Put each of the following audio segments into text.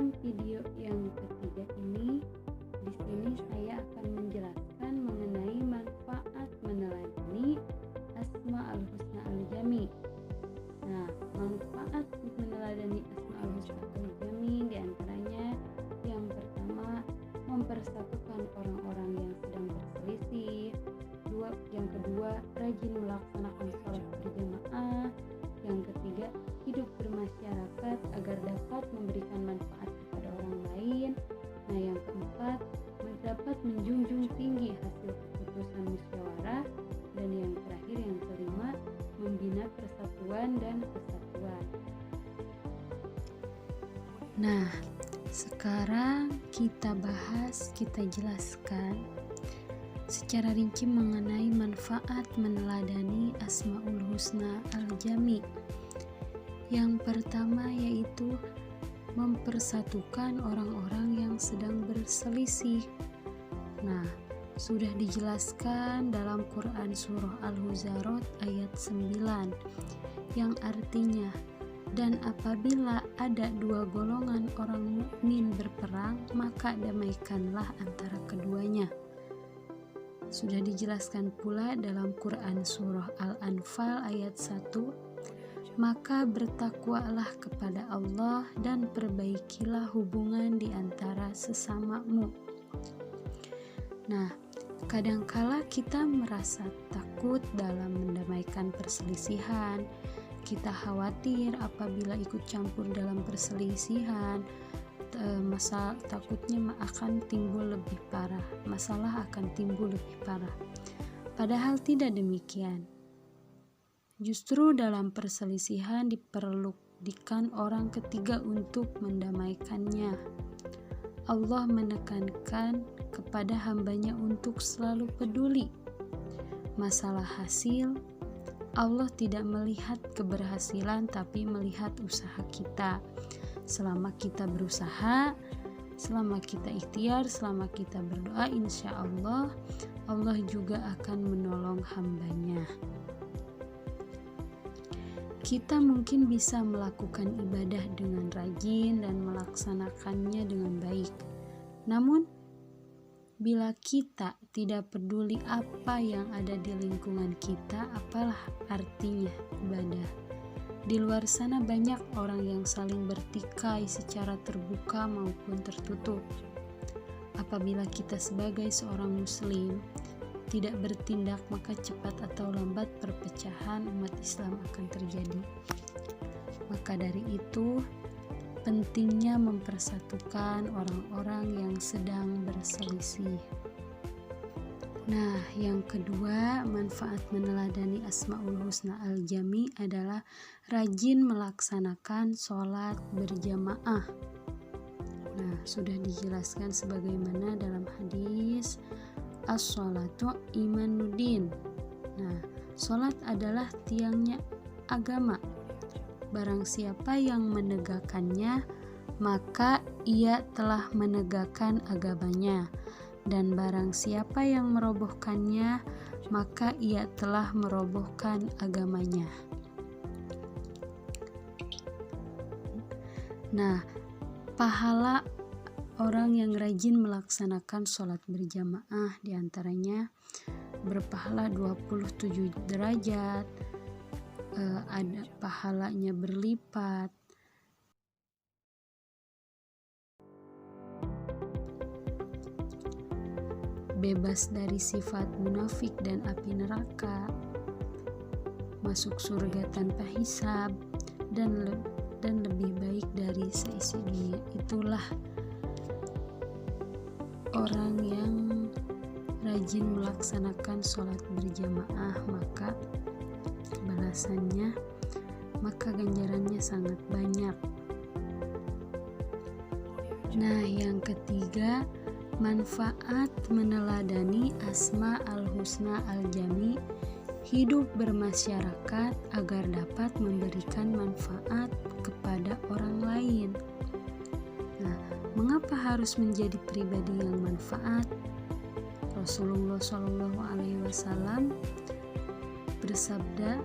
dalam video yang ketiga ini, di sini saya akan menjelaskan mengenai manfaat meneladani Asmaul Husna Al-Jami. Nah, manfaat meneladani Asmaul Husna Al-Jami diantaranya yang pertama, mempersatukan orang-orang yang sedang berselisih. Yang kedua, rajin melaksanakan sholat berjamaah. Yang ketiga, hidup bermasyarakat agar dapat memberikan manfaat kepada orang lain. Nah, yang keempat, dapat menjunjung tinggi hasil keputusan musyawarah. Dan yang terakhir, yang kelima, membina persatuan dan kesatuan. Nah, sekarang kita bahas, kita jelaskan secara rinci mengenai manfaat meneladani Asmaul Husna Al-Jami. Yang pertama yaitu mempersatukan orang-orang yang sedang berselisih. Nah, sudah dijelaskan dalam Quran surah Al-Huzarat ayat 9 yang artinya, dan apabila ada dua golongan orang mukmin berperang, maka damaikanlah antara keduanya. Sudah dijelaskan pula dalam Quran surah Al-Anfal ayat 1, maka bertakwalah kepada Allah dan perbaikilah hubungan di antara sesamamu. Nah, kadangkala kita merasa takut dalam mendamaikan perselisihan. Kita khawatir apabila ikut campur dalam perselisihan, takutnya akan timbul lebih parah. Masalah akan timbul lebih parah. Padahal tidak demikian. Justru dalam perselisihan diperlukan orang ketiga untuk mendamaikannya. Allah menekankan kepada hambanya untuk selalu peduli. Masalah hasil, Allah tidak melihat keberhasilan tapi melihat usaha kita. Selama kita berusaha, selama kita ikhtiar, selama kita berdoa, insya Allah, Allah juga akan menolong hambanya. Kita mungkin bisa melakukan ibadah dengan rajin dan melaksanakannya dengan baik. Namun, bila kita tidak peduli apa yang ada di lingkungan kita, apalah artinya ibadah? Di luar sana banyak orang yang saling bertikai secara terbuka maupun tertutup. Apabila kita sebagai seorang muslim tidak bertindak, maka cepat atau lambat perpecahan umat Islam akan terjadi. Maka dari itu, pentingnya mempersatukan orang-orang yang sedang berselisih. Nah, yang kedua, manfaat meneladani Asmaul Husna Al-Jami adalah rajin melaksanakan sholat berjamaah. Nah, sudah dijelaskan sebagaimana dalam hadis as-sholatu imanuddin. Nah, sholat adalah tiangnya agama. Barang siapa yang menegakkannya, maka ia telah menegakkan agamanya. Dan barang siapa yang merobohkannya, maka ia telah merobohkan agamanya. Nah, pahala orang yang rajin melaksanakan sholat berjamaah diantaranya berpahala 27 derajat, ada pahalanya berlipat. Bebas dari sifat munafik dan api neraka, masuk surga tanpa hisab, dan lebih baik dari seisi dunia. Itulah orang yang rajin melaksanakan sholat berjamaah, maka balasannya, maka ganjarannya sangat banyak. Nah, yang ketiga, manfaat meneladani Asma Al-Husna Al-Jami, hidup bermasyarakat agar dapat memberikan manfaat kepada orang lain. Nah, mengapa harus menjadi pribadi yang manfaat? Rasulullah SAW bersabda,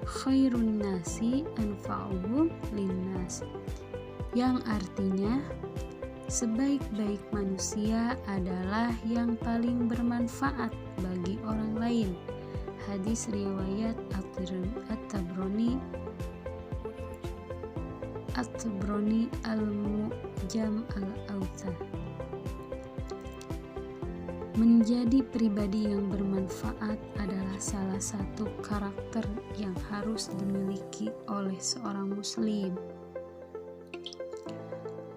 khairun nasi anfa'uhum linnas, yang artinya sebaik-baik manusia adalah yang paling bermanfaat bagi orang lain. Hadis riwayat At-Tabrani Al-Mu'jam Al-Awsat. Menjadi pribadi yang bermanfaat adalah salah satu karakter yang harus dimiliki oleh seorang muslim.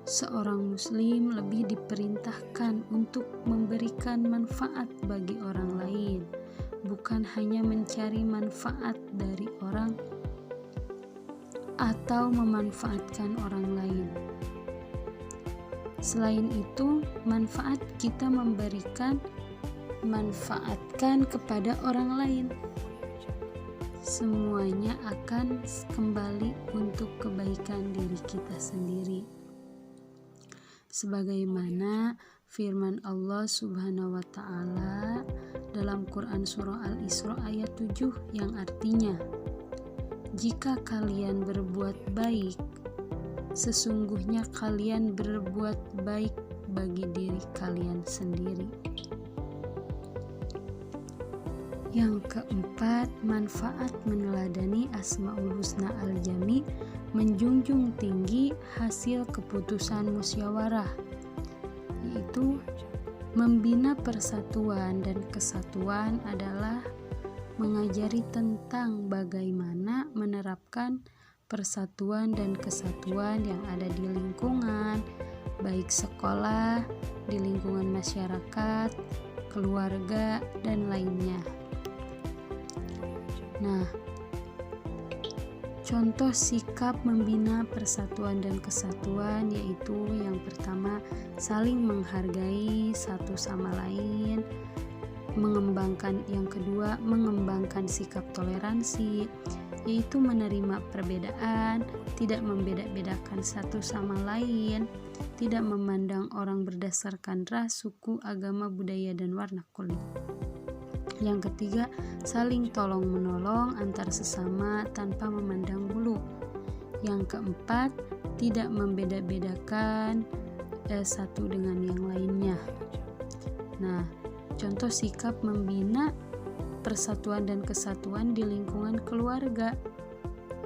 Seorang muslim lebih diperintahkan untuk memberikan manfaat bagi orang lain, bukan hanya mencari manfaat dari orang atau memanfaatkan orang lain. Selain itu, manfaat kita manfaatkan kepada orang lain. Semuanya akan kembali untuk kebaikan diri kita sendiri. Sebagaimana firman Allah Subhanahu wa taala dalam Quran surah Al-Isra ayat 7 yang artinya, jika kalian berbuat baik, sesungguhnya kalian berbuat baik bagi diri kalian sendiri. Yang keempat, manfaat meneladani Asmaul Husna Al-Jami menjunjung tinggi hasil keputusan musyawarah, yaitu membina persatuan dan kesatuan adalah mengajari tentang bagaimana menerapkan persatuan dan kesatuan yang ada di lingkungan, baik sekolah, di lingkungan masyarakat, keluarga, dan lainnya. Nah, contoh sikap membina persatuan dan kesatuan yaitu yang pertama, saling menghargai satu sama lain, yang kedua, mengembangkan sikap toleransi, yaitu menerima perbedaan, tidak membeda-bedakan satu sama lain, tidak memandang orang berdasarkan ras, suku, agama, budaya, dan warna kulit. Yang ketiga, saling tolong-menolong antar sesama tanpa memandang bulu. Yang keempat, tidak membeda-bedakan satu dengan yang lainnya. Nah, contoh sikap membina persatuan dan kesatuan di lingkungan keluarga.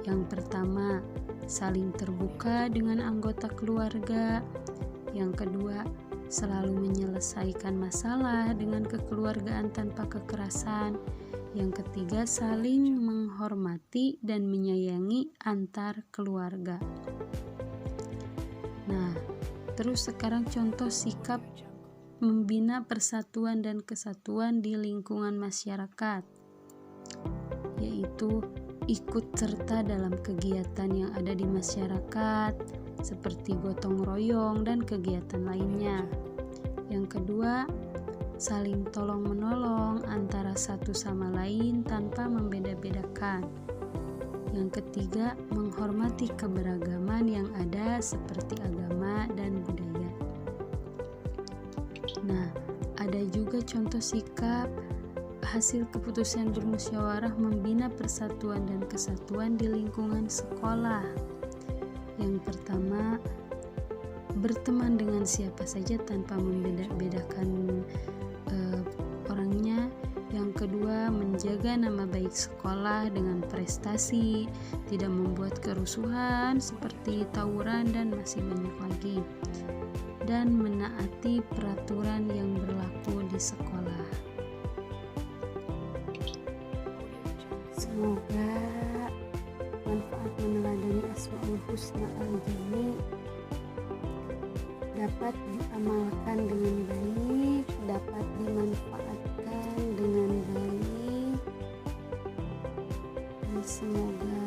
Yang pertama, saling terbuka dengan anggota keluarga. Yang kedua, selalu menyelesaikan masalah dengan kekeluargaan tanpa kekerasan. Yang ketiga, saling menghormati dan menyayangi antar keluarga. Nah, terus sekarang contoh sikap membina persatuan dan kesatuan di lingkungan masyarakat, yaitu ikut serta dalam kegiatan yang ada di masyarakat seperti gotong royong dan kegiatan lainnya. Yang kedua, saling tolong menolong antara satu sama lain tanpa membeda-bedakan. Yang ketiga, menghormati keberagaman yang ada seperti agama dan budaya. Nah, ada juga contoh sikap hasil keputusan bermusyawarah membina persatuan dan kesatuan di lingkungan sekolah. Yang pertama, berteman dengan siapa saja tanpa membeda-bedakan orangnya. Yang kedua, menjaga nama baik sekolah dengan prestasi, tidak membuat kerusuhan seperti tawuran dan masih banyak lagi, dan menaati peraturan yang berlaku di sekolah. Semoga manfaat meneladani Asmaul Husna Al-Jami dapat diamalkan dengan baik, dapat dimanfaatkan dengan baik, dan semoga